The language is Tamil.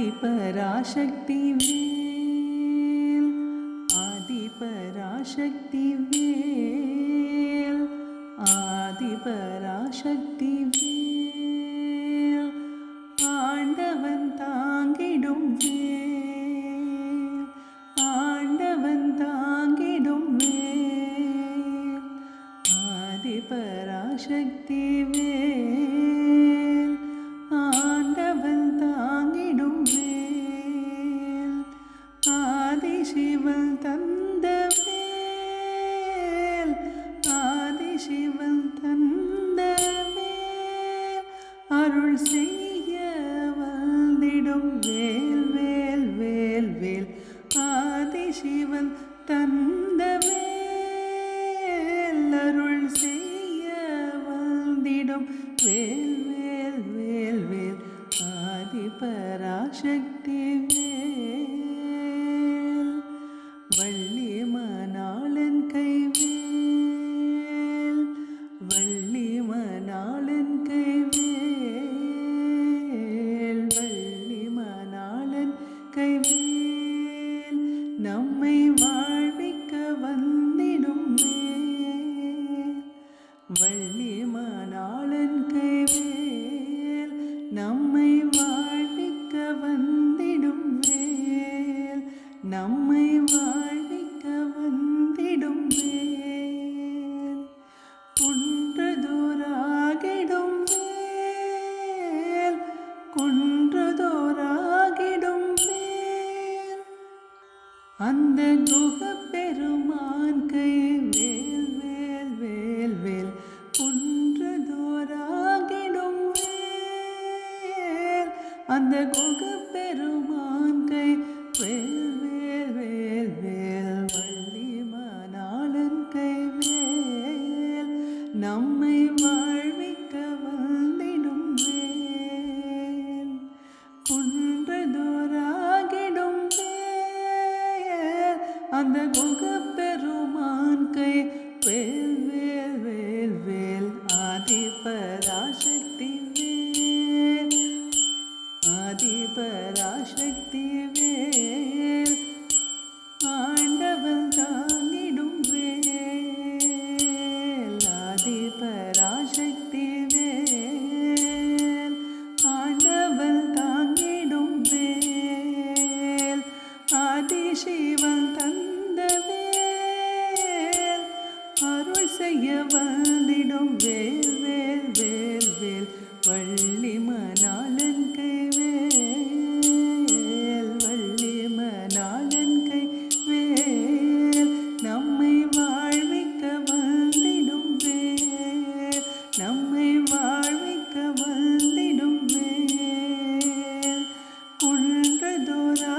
ஆதிபராசக்தி வேல், ஆதிபராசக்தி வேல், ஆதிபராசக்தி வேல், ஆண்டவன் தாங்கிடும் வேல், ஆண்டவன் தாங்கிடும் வேல், ஆதிபராசக்தி வேல், ஆண்டவன் தாங்கிடும் வேல், ஆதிசிவன் தந்த வேல், ஆதிசிவன் தந்த வேல், அருள் செய்ய வந்திடும் வேல் வேல் வேல் வேல், ஆதிசிவன் தந்த வேல், அருள் செய்ய வந்திடும் வேல் வேல் வேல் வேல், ஆதிபராசக்தி வேல், வள்ளி மணாளன் கைவேல், வள்ளி மணாளன் கைவேல், வள்ளி மணாளன் கைவேல், நம்மை வாழ்விக்க வந்திடும் வேல், வள்ளி மணாளன் கைவேல், நம்மை வாழ்விக்க வந்திடும் வேல், நம்மை வாழ்விக்க வந்திடும் வேல், குன்றதோராகிடும் வேல், குன்றதோராகிடும் வேல், அந்த குகப்பெருமான் கை வேல் வேல் வேல் வேல், குன்றதோராகிடும் வேல், அந்த குகப்பெருமான் கை வேல் வேல் வேல் வேல், வள்ளி மணாளன் கைவேல், நம்மை வாழ்விக்க வந்திடும் வேல், குன்றதோராகிடும் வேல், அந்த குகப்பெருமான் கை வேல் வேல் வேல் வேல், ஆதிபராசக்தி வேல், ஆதிபராசக்தி வேல், ஆண்டவன் தாங்கிடும் வேல், ஆதிபராசக்தி வேல், ஆண்டவன் தாங்கிடும் வேல், ஆதிசிவன் தந்த வேல், அருள் செய்ய வந்திடும் வேல் வேல் வேல் வேல், வள்ளி மணாளன் கைவேல், வள்ளி மணாளன் கைவேல், நம்மை வாழ்விக்க வந்திடும் வேல், நம்மை வாழ்விக்க வந்திடும் வேல், குன்றதோரா